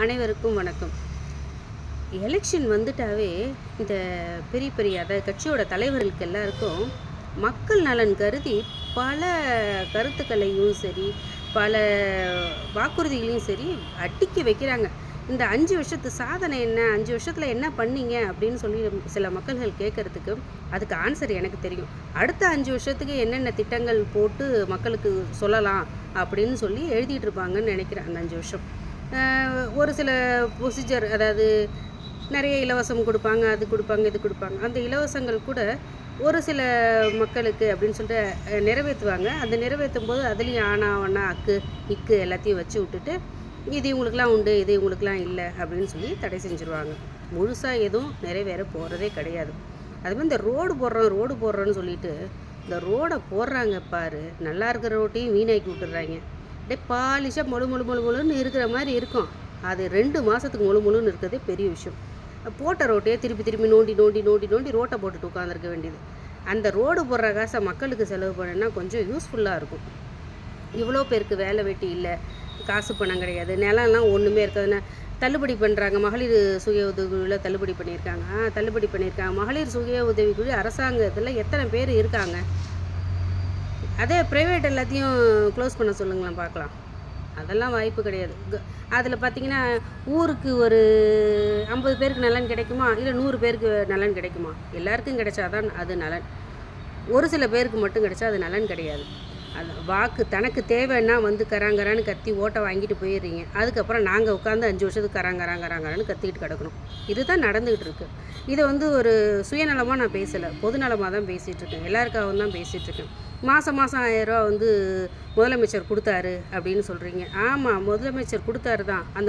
அனைவருக்கும் வணக்கம். எலெக்ஷன் வந்துட்டாவே இந்த பெரிய பெரிய அதாவது கட்சியோட தலைவர்களுக்கு எல்லாருக்கும் மக்கள் நலன் கருதி பல கருத்துக்களையும் சரி, பல வாக்குறுதிகளையும் சரி அடிக்கி வைக்கிறாங்க. இந்த 5 வருஷத்து சாதனை என்ன? 5 வருஷத்தில் என்ன பண்ணீங்க? அப்படின்னு சொல்லி சில மக்கள்கள் கேட்கறதுக்கு அதுக்கு ஆன்சர் எனக்கு தெரியும். அடுத்த 5 வருஷத்துக்கு என்னென்ன திட்டங்கள் போட்டு மக்களுக்கு சொல்லலாம் அப்படின்னு சொல்லி எழுதிட்டு இருப்பாங்கன்னு நினைக்கிறேன். அந்த 5 வருஷம் ஒரு சில ப்ரொசீஜர், அதாவது நிறைய இலவசம் கொடுப்பாங்க, அது கொடுப்பாங்க, இது கொடுப்பாங்க. அந்த இலவசங்கள் கூட ஒரு சில மக்களுக்கு அப்படின்னு சொல்லிட்டு நிறைவேற்றுவாங்க. அந்த நிறைவேற்றும் போது அதுலேயும் ஆனா ஆனா அக்கு இக்கு எல்லாத்தையும் வச்சு விட்டுட்டு இது இவங்களுக்குலாம் உண்டு, இது இவங்களுக்குலாம் இல்லை அப்படின்னு சொல்லி தடை செஞ்சுருவாங்க. முழுசாக எதுவும் நிறைவேற போகிறதே கிடையாது. அதுமாதிரி இந்த ரோடு போடுறோன்னு சொல்லிட்டு இந்த ரோடை போடுறாங்க பாரு, நல்லா இருக்கிற ரோட்டையும் வீணாக்கி விட்டுடுறாங்க. அப்படியே பாலிஷாக மொழுன்னு இருக்கிற மாதிரி இருக்கும். அது 2 மாதத்துக்கு மொழுன்னு இருக்கிறதே பெரிய விஷயம். போட்ட ரோட்டையே திருப்பி நோண்டி ரோட்டை போட்டுட்டு உட்காந்துருக்க வேண்டியது. அந்த ரோடு போடுற காசை மக்களுக்கு செலவு பண்ணனா கொஞ்சம் யூஸ்ஃபுல்லாக இருக்கும். இவ்வளோ பேருக்கு வேலை வெட்டி இல்லை, காசு பணம் கிடையாது, நிலம்லாம் ஒன்றுமே இருக்காதுன்னா தள்ளுபடி பண்ணுறாங்க. மகளிர் சுய உதவிக்குழுவில் தள்ளுபடி பண்ணியிருக்காங்க. மகளிர் சுய உதவிக்குழு அரசாங்கத்தில் எத்தனை பேர் இருக்காங்க? அதே ப்ரைவேட் எல்லாத்தையும் க்ளோஸ் பண்ண சொல்லுங்களேன் பார்க்கலாம். அதெல்லாம் வாய்ப்பு கிடையாது. அதில் பார்த்திங்கன்னா ஊருக்கு ஒரு 50 பேருக்கு நலன் கிடைக்குமா, இல்லை 100 பேருக்கு நலன் கிடைக்குமா? எல்லாருக்கும் கிடைச்சாதான் அது நலன். ஒரு சில பேருக்கு மட்டும் கிடைச்சா அது நலன் கிடையாது. அது வாக்கு தனக்கு தேவைன்னா வந்து கராங்கரான்னு கத்தி ஓட்டை வாங்கிட்டு போயிடுறீங்க. அதுக்கப்புறம் நாங்கள் உட்காந்து 5 வருஷத்துக்கு கராங்கரான்னு கத்திக்கிட்டு கிடக்கணும். இதுதான் நடந்துக்கிட்டு இருக்குது. இதை ஒரு சுயநலமாக நான் பேசலை, பொதுநலமாக தான் பேசிகிட்ருக்கேன். எல்லாருக்காகவும் தான் பேசிகிட்ருக்கேன். மாதம் 1000 ரூபா முதலமைச்சர் கொடுத்தாரு அப்படின்னு சொல்கிறீங்க. ஆமாம், முதலமைச்சர் கொடுத்தாரு தான். அந்த